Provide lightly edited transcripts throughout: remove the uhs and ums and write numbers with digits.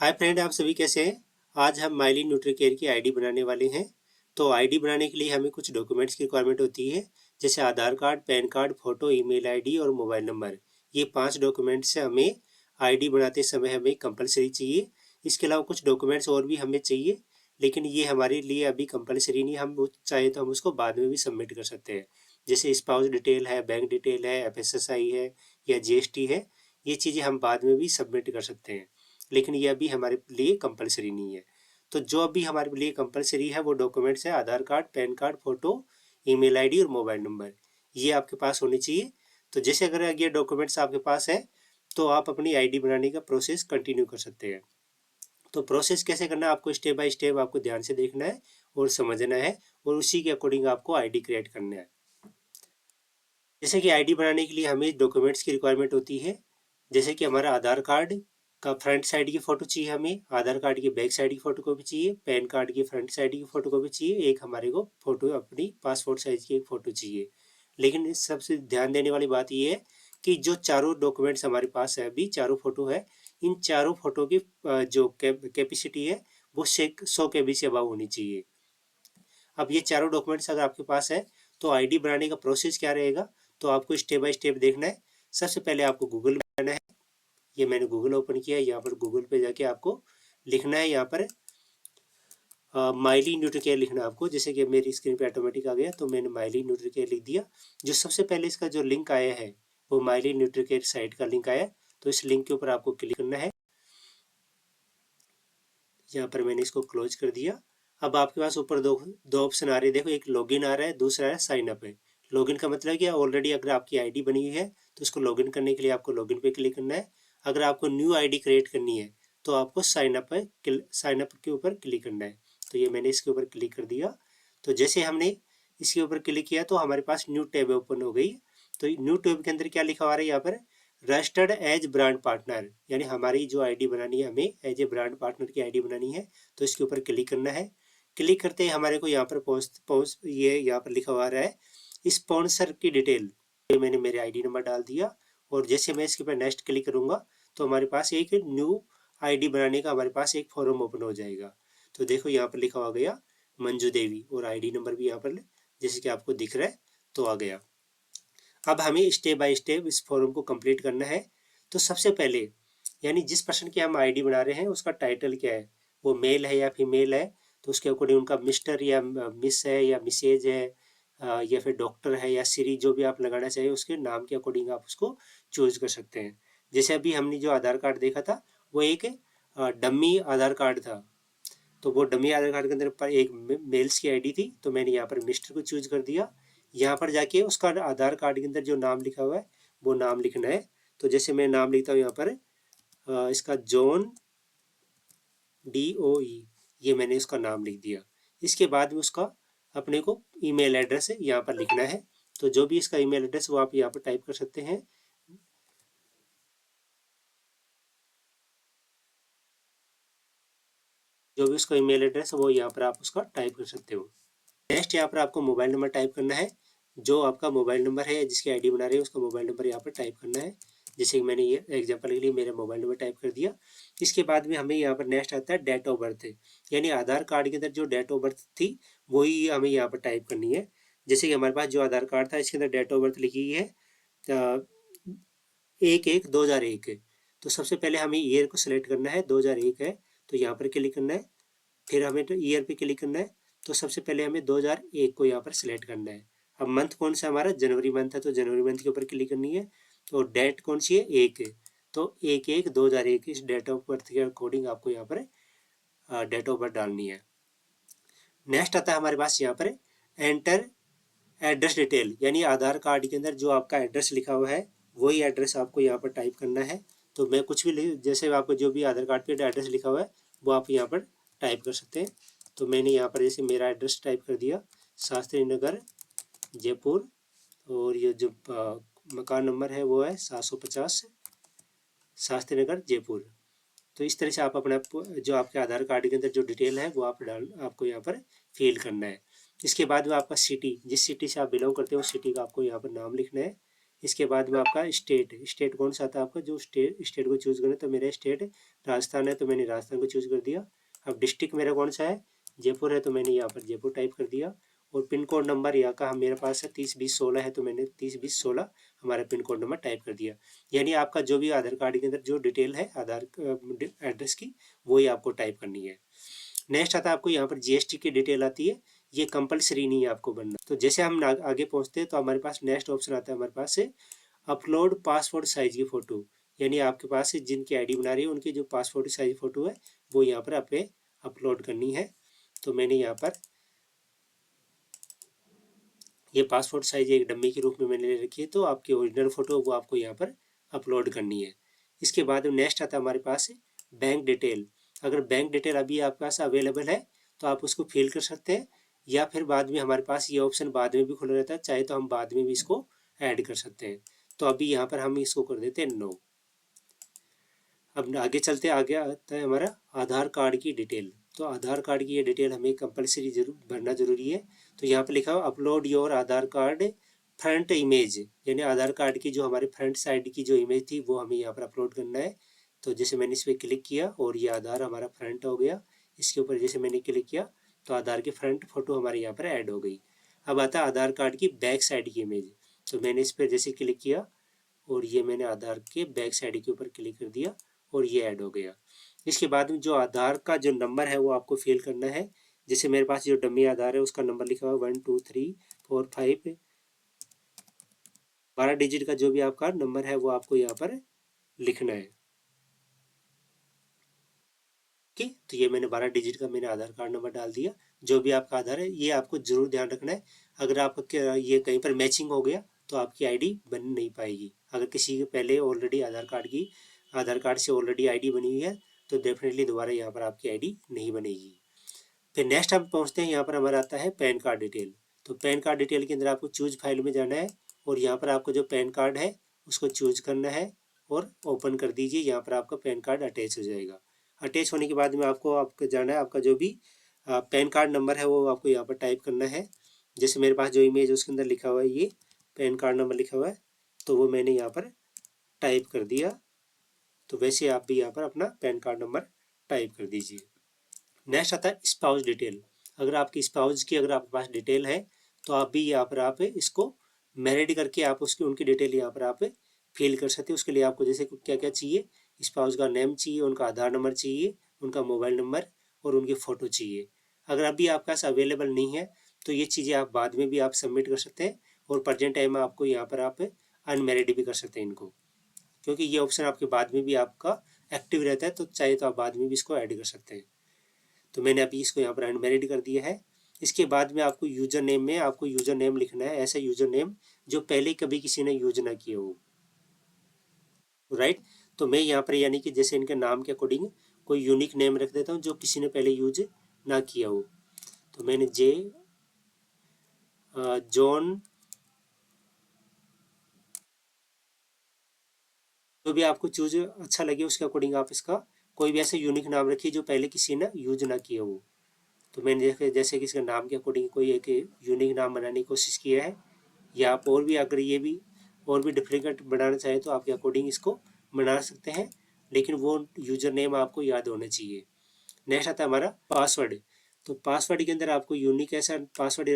Hi friend, आप सभी कैसे हैं। आज हम माइलिन न्यूट्रीकेयर की आईडी बनाने वाले हैं। तो आईडी बनाने के लिए हमें कुछ डॉक्यूमेंट्स की रिक्वायरमेंट होती है, जैसे Aadhaar card, PAN card, photo, email ID और मोबाइल नंबर। ये 5 डॉक्यूमेंट्स से हमें आईडी बनाते समय हमें कंपलसरी चाहिए। इसके अलावा कुछ डॉक्यूमेंट्स और भी हमें चाहिए, लेकिन ये हमारे लिए अभी कंपलसरी नहीं। हम चाहे तो हम उसको बाद में भी सबमिट कर सकते हैं। जैसे स्पाउस डिटेल है, बैंक डिटेल है, एफएसएसआई है या जीएसटी है। ये चीज़ें हम बाद में भी सबमिट कर सकते हैं, लेकिन ये अभी हमारे लिए कंपलसरी नहीं है। तो जो अभी हमारे लिए कंपलसरी है वो डॉक्यूमेंट्स है Aadhaar card, PAN card, photo, email ID और मोबाइल नंबर। ये आपके पास होने चाहिए। तो जैसे अगर ये डॉक्यूमेंट्स आपके पास है तो आप अपनी आईडी बनाने का प्रोसेस कंटिन्यू कर सकते हैं। तो प्रोसेस कैसे करना है, आपको स्टेप बाय स्टेप आपको ध्यान से देखना है और समझना है, और उसी के अकॉर्डिंग आपको आईडी क्रिएट करना है। जैसे कि आईडी बनाने के लिए हमें डॉक्यूमेंट्स की रिक्वायरमेंट होती है, जैसे कि हमारा आधार कार्ड का फ्रंट साइड की फ़ोटो चाहिए, हमें आधार कार्ड की बैक साइड की फ़ोटो कॉपी चाहिए, पैन कार्ड की फ्रंट साइड की फ़ोटो कॉपी चाहिए, एक हमारे को फ़ोटो अपनी पासपोर्ट साइज़ की एक फ़ोटो चाहिए। लेकिन इस सबसे ध्यान देने वाली बात ये है कि जो चारों डॉक्यूमेंट्स हमारे पास है, अभी चारों फ़ोटो है, इन चारों फ़ोटो की जो कैपेसिटी है वो 100 KB से अबव होनी चाहिए। अब ये चारों डॉक्यूमेंट्स अगर आपके पास है तो आईडी बनाने का प्रोसेस क्या रहेगा, तो आपको स्टेप बाय स्टेप देखना है। सबसे पहले आपको गूगल में जाना है। ये मैंने गूगल ओपन किया है। यहाँ पर गूगल पे जाके आपको लिखना है, यहाँ पर माइली न्यूट्रीकेयर लिखना है आपको। जैसे कि मेरी स्क्रीन पे ऑटोमेटिक आ गया तो मैंने माइली न्यूट्रीकेयर लिख दिया। जो सबसे पहले इसका जो लिंक आया है वो माइली न्यूट्रीकेयर साइट का लिंक आया, तो इस लिंक के ऊपर आपको क्लिक करना है। यहाँ पर मैंने इसको क्लोज कर दिया। अब आपके पास ऊपर दो दो ऑप्शन आ रहे हैं, देखो, एक लॉगिन आ रहा है, दूसरा है साइन अप है। लॉगिन का मतलब क्या, ऑलरेडी अगर आपकी आईडी बनी हुई है तो उसको लॉगिन करने के लिए आपको लॉगिन पे क्लिक करना है। अगर आपको न्यू आईडी क्रिएट करनी है तो आपको साइन अप के ऊपर क्लिक करना है। तो ये मैंने इसके ऊपर क्लिक कर दिया। तो जैसे हमने इसके ऊपर क्लिक किया तो हमारे पास न्यू टैब ओपन हो गई। तो न्यू टैब के अंदर क्या लिखा हुआ है यहाँ पर, रजिस्टर्ड एज ब्रांड पार्टनर, यानी हमारी जो आईडी बनानी है, हमें एज ए ब्रांड पार्टनर की आईडी बनानी है। तो इसके ऊपर क्लिक करना है। क्लिक करते ही हमारे को यहाँ पर पहुँच ये यहाँ पर लिखा हुआ है स्पॉन्सर की डिटेल। ये मैंने मेरे आईडी नंबर डाल दिया, और जैसे मैं इसके ऊपर नेक्स्ट क्लिक करूँगा तो हमारे पास एक न्यू आईडी बनाने का हमारे पास एक फॉर्म ओपन हो जाएगा। तो देखो यहाँ पर लिखा हुआ गया मंजू देवी, और आईडी नंबर भी यहाँ पर जैसे कि आपको दिख रहा है तो आ गया। अब हमें स्टेप बाय स्टेप इस फॉर्म को कंप्लीट करना है। तो सबसे पहले, यानी जिस पर्सन की हम आईडी बना रहे हैं उसका टाइटल क्या है, वो मेल है या फीमेल है, तो उसके अकॉर्डिंग उनका मिस्टर या मिस है या मिसेज है, या फिर डॉक्टर है या श्री, जो भी आप लगाना चाहिए उसके नाम के अकॉर्डिंग आप उसको चूज कर सकते हैं। जैसे अभी हमने जो आधार कार्ड देखा था वो एक डम्मी आधार कार्ड था, तो वो डमी आधार कार्ड के अंदर पर एक मेल्स की आईडी थी, तो मैंने यहाँ पर मिस्टर को चूज कर दिया। यहाँ पर जाके उसका आधार कार्ड के अंदर जो नाम लिखा हुआ है वो नाम लिखना है। तो जैसे मैं नाम लिखता हूँ यहाँ पर इसका जॉन DOE, ये मैंने उसका नाम लिख दिया। इसके बाद में उसका अपने को ईमेल एड्रेस है यहाँ पर लिखना है। तो जो भी इसका ईमेल एड्रेस वो आप यहाँ पर टाइप कर सकते हैं। जो भी उसका ईमेल एड्रेस है वो यहाँ पर आप उसका टाइप कर सकते हो। नेक्स्ट यहाँ पर आपको मोबाइल नंबर टाइप करना है। जो आपका मोबाइल नंबर है जिसकी आईडी बना रहे हैं उसका मोबाइल नंबर यहाँ पर टाइप करना है। जैसे कि मैंने ये एग्जांपल के लिए मेरा मोबाइल नंबर टाइप कर दिया। इसके बाद में हमें यहाँ पर नेक्स्ट आता है डेट ऑफ बर्थ, यानी आधार कार्ड के अंदर जो डेट ऑफ बर्थ थी वही हमें यहाँ पर टाइप करनी है। जैसे कि हमारे पास जो आधार कार्ड था इसके अंदर डेट ऑफ बर्थ लिखी है 1/1/2001 है। तो सबसे पहले हमें ईयर को सिलेक्ट करना है, 2001 है तो यहाँ पर क्लिक करना है। फिर हमें तो ईयर पे क्लिक करना है, तो सबसे पहले हमें 2001 को यहाँ पर सिलेक्ट करना है। अब मंथ कौन सा, हमारा जनवरी मंथ है तो जनवरी मंथ के ऊपर क्लिक करनी है। तो डेट कौन सी है, 1 है, तो 1/1/2001 इस डेट ऑफ बर्थ के अकॉर्डिंग आपको यहाँ पर डेट ऑफ बर्थ डालनी है। नेक्स्ट आता है हमारे पास यहाँ पर एंटर एड्रेस डिटेल, यानी आधार कार्ड के अंदर जो आपका एड्रेस लिखा हुआ है वही एड्रेस आपको यहाँ पर टाइप करना है। तो मैं कुछ भी जैसे आपको जो भी आधार कार्ड पे एड्रेस लिखा हुआ है वो आप यहाँ पर टाइप कर सकते हैं। तो मैंने यहाँ पर जैसे मेरा एड्रेस टाइप कर दिया, शास्त्री नगर जयपुर, और ये जो मकान नंबर है वो है 750 शास्त्री नगर जयपुर। तो इस तरह से आप अपना जो आपके आधार कार्ड के अंदर जो डिटेल है वो आपको यहाँ पर फिल करना है। इसके बाद में आपका सिटी, जिस सिटी से आप बिलोंग करते हो उस सिटी का आपको यहाँ पर नाम लिखना है। इसके बाद में आपका स्टेट कौन सा आता है आपका, जो स्टेट को चूज करना है, तो मेरा स्टेट राजस्थान है तो मैंने राजस्थान को चूज कर दिया। अब डिस्ट्रिक्ट मेरा कौन सा है, जयपुर है, तो मैंने यहाँ पर जयपुर टाइप कर दिया। और पिन कोड नंबर यहाँ का मेरे पास है 302016 है, तो मैंने 302016 हमारा पिन कोड नंबर टाइप कर दिया। यानी आपका जो भी आधार कार्ड के अंदर जो डिटेल है आधार एड्रेस की, वही आपको टाइप करनी है। नेक्स्ट आता है आपको यहाँ पर जीएसटी की डिटेल आती है, ये कंपलसरी नहीं है आपको बनना। तो जैसे हम आगे पहुँचते हैं तो हमारे पास नेक्स्ट ऑप्शन आता है हमारे पास से अपलोड पासपोर्ट साइज की फ़ोटो। यानी आपके पास जिनकी आईडी बना रही है उनकी जो पासपोर्ट साइज फ़ोटो है वो यहाँ पर अपने अपलोड करनी है। तो मैंने यहाँ पर ये पासपोर्ट साइज एक डम्मी के रूप में मैंने ले रखी है, तो आपकी ओरिजिनल फ़ोटो वो आपको यहाँ पर अपलोड करनी है। इसके बाद नेक्स्ट आता है हमारे पास बैंक डिटेल। अगर बैंक डिटेल अभी आपके पास अवेलेबल है तो आप उसको फिल कर सकते हैं, या फिर बाद में हमारे पास ये ऑप्शन बाद में भी खुला रहता है, चाहे तो हम बाद में भी इसको ऐड कर सकते हैं। तो अभी यहाँ पर हम इसको कर देते हैं नो। अब आगे चलते, आगे आता है हमारा आधार कार्ड की डिटेल। तो आधार कार्ड की ये डिटेल हमें कंपलसरी जरूर भरना जरूरी है। तो यहाँ पर लिखा हुआ upload your Aadhaar card front image, यानी आधार कार्ड की जो हमारे फ्रंट साइड की जो इमेज थी वो हमें यहाँ पर अपलोड करना है। तो जैसे मैंने इस पर क्लिक किया और ये आधार हमारा फ्रंट हो गया। इसके ऊपर जैसे मैंने क्लिक किया तो आधार की फ्रंट फोटो हमारे यहाँ पर ऐड हो गई। अब आता है आधार कार्ड की बैक साइड की इमेज। तो मैंने इस पर जैसे क्लिक किया और ये मैंने आधार के बैक साइड के ऊपर क्लिक कर दिया और ये ऐड हो गया। इसके बाद में जो आधार का जो नंबर है वो आपको फिल करना है। जैसे मेरे पास जो डमी आधार है उसका नंबर लिखा हुआ 12345, 12 डिजिट का जो भी आपका नंबर है वो आपको यहाँ पर लिखना है। ठीक, तो ये मैंने 12 डिजिट का मैंने आधार कार्ड नंबर डाल दिया। जो भी आपका आधार है ये आपको जरूर ध्यान रखना है। अगर आपका ये कहीं पर मैचिंग हो गया तो आपकी आईडी बन नहीं पाएगी। अगर किसी के पहले ऑलरेडी आधार कार्ड से ऑलरेडी आईडी बनी हुई है तो डेफिनेटली दोबारा यहाँ पर आपकी आईडी नहीं बनेगी। फिर नेक्स्ट हम पहुँचते हैं, यहाँ पर हमारा आता है पैन कार्ड डिटेल। तो पैन कार्ड डिटेल के अंदर आपको चूज फाइल में जाना है और यहाँ पर आपको जो पैन कार्ड है उसको चूज करना है और ओपन कर दीजिए। यहाँ पर आपका पैन कार्ड अटैच हो जाएगा। अटैच होने के बाद में आपको जाना है, आपका जो भी पैन कार्ड नंबर है वो आपको यहाँ पर टाइप करना है। जैसे मेरे पास जो इमेज है उसके अंदर लिखा हुआ है ये पैन कार्ड नंबर लिखा हुआ है, तो वो मैंने यहाँ पर टाइप कर दिया। तो वैसे आप भी यहाँ पर अपना पैन कार्ड नंबर टाइप कर दीजिए। नेक्स्ट आता है स्पाउस डिटेल। अगर आपकी स्पाउस की अगर आपके पास डिटेल है तो आप भी यहाँ पर आप इसको मैरिड करके आप उसकी उनकी डिटेल यहाँ पर आप फिल कर सकते हैं। उसके लिए आपको जैसे क्या क्या चाहिए, स्पाउस का नेम चाहिए, उनका आधार नंबर चाहिए, उनका मोबाइल नंबर और उनकी फ़ोटो चाहिए। अगर अभी आपके पास अवेलेबल नहीं है तो ये चीज़ें आप बाद में भी आप सबमिट कर सकते हैं और प्रेजेंट टाइम में आपको यहाँ पर आप अनमैरिड भी कर सकते हैं इनको, क्योंकि ये ऑप्शन आपके बाद में भी आपका एक्टिव रहता है, तो चाहे तो आप बाद में भी इसको ऐड कर सकते हैं। तो मैंने अभी इसको यहाँ पर अनमैरिड कर दिया है। इसके बाद में आपको यूजर नेम में आपको यूजर नेम लिखना है, ऐसा यूजर नेम जो पहले कभी किसी ने यूज ना किया हो, राइट। तो मैं यहाँ पर यानी कि जैसे इनके नाम के अकॉर्डिंग कोई यूनिक नेम रख देता हूँ जो किसी ने पहले यूज ना किया हो। तो मैंने जॉन, जो भी आपको चूज अच्छा लगे उसके अकॉर्डिंग आप इसका कोई भी ऐसे यूनिक नाम रखिए जो पहले किसी ने यूज ना किया हो। तो मैंने जैसे कि इसका नाम के अकॉर्डिंग कोई एक यूनिक नाम बनाने की कोशिश किया है, या आप और भी अगर ये भी और भी डिफरेंट बनाना चाहें तो आपके अकॉर्डिंग इसको बना सकते हैं, लेकिन वो यूजर नेम आपको याद होना चाहिए। नेक्स्ट आता है हमारा पासवर्ड। तो पासवर्ड के अंदर आपको यूनिक ऐसा पासवर्ड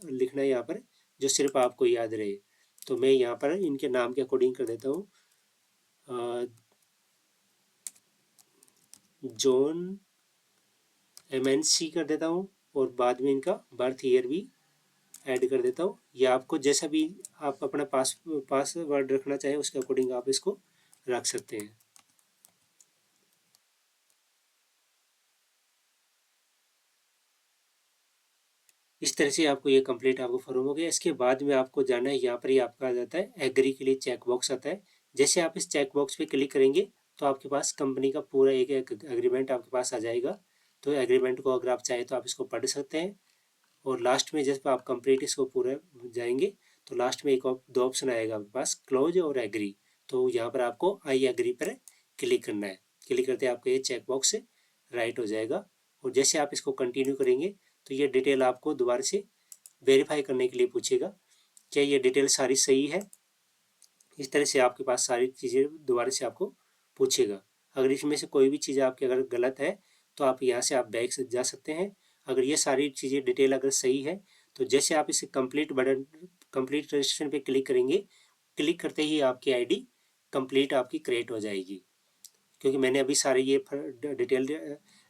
लिखना है यहाँ पर जो सिर्फ आपको याद रहे। तो मैं यहाँ पर इनके नाम के अकॉर्डिंग कर देता हूँ जॉन MNC कर देता हूँ और बाद में इनका बर्थ ईयर भी ऐड कर देता हूँ। या आपको जैसा भी आप अपना पासवर्ड रखना चाहें उसके अकॉर्डिंग आप इसको रख सकते हैं। इस तरह से आपको ये कंप्लीट आपको फॉर्म हो गया। इसके बाद में आपको जाना है, यहाँ पर ही आपका आ जाता है एग्री के लिए चेक बॉक्स आता है। जैसे आप इस चेक बॉक्स पे क्लिक करेंगे तो आपके पास कंपनी का पूरा एक एग्रीमेंट आपके पास आ जाएगा। तो एग्रीमेंट को अगर आप चाहें तो आप इसको पढ़ सकते हैं। और लास्ट में जब आप कंप्लीट इसको पूरा जाएंगे तो लास्ट में दो ऑप्शन आएगा आपके पास, क्लोज और एग्री। तो यहाँ पर आपको आई एग्री पर क्लिक करना है। क्लिक करते आपका ये चेक बॉक्स राइट हो जाएगा। और जैसे आप इसको कंटिन्यू करेंगे तो ये डिटेल आपको दोबारा से वेरीफाई करने के लिए पूछेगा क्या ये डिटेल सारी सही है। इस तरह से आपके पास सारी चीज़ें दोबारा से आपको पूछेगा। अगर इसमें से कोई भी चीज़ आपकी अगर गलत है तो आप यहाँ से आप बैक से जा सकते हैं। अगर ये सारी चीज़ें डिटेल अगर सही है तो जैसे आप इसे कंप्लीट बटन, कंप्लीट रजिस्ट्रेशन पे क्लिक करेंगे, क्लिक करते ही आपकी आईडी कंप्लीट आपकी क्रिएट हो जाएगी। क्योंकि मैंने अभी सारी ये डिटेल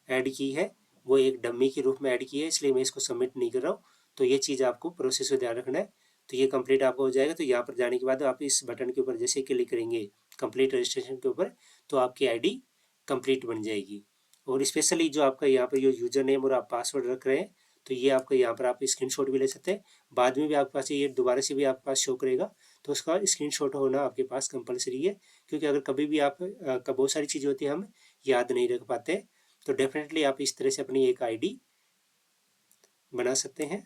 ऐड की है, वो एक डमी के रूप में ऐड की है, इसलिए मैं इसको सबमिट नहीं कर रहा हूँ। तो ये चीज़ आपको प्रोसेस को ध्यान रखना है। तो ये कंप्लीट आपको हो जाएगा। तो यहाँ पर जाने के बाद आप इस बटन के ऊपर जैसे क्लिक करेंगे कंप्लीट रजिस्ट्रेशन के ऊपर, तो आपकी आईडी कंप्लीट बन जाएगी। और स्पेशली जो आपका यहाँ पर जो यूजर नेम और आप पासवर्ड रख रहे हैं, तो ये आपका यहाँ पर आप स्क्रीनशॉट भी ले सकते हैं। बाद में भी आपके पास ये दोबारा से भी आपके पास शो करेगा, तो उसका स्क्रीनशॉट होना आपके पास कंपलसरी है। क्योंकि अगर कभी भी आप बहुत सारी चीज़ें होती हैं हम याद नहीं रख पाते, तो डेफिनेटली आप इस तरह से अपनी एक आईडी बना सकते हैं।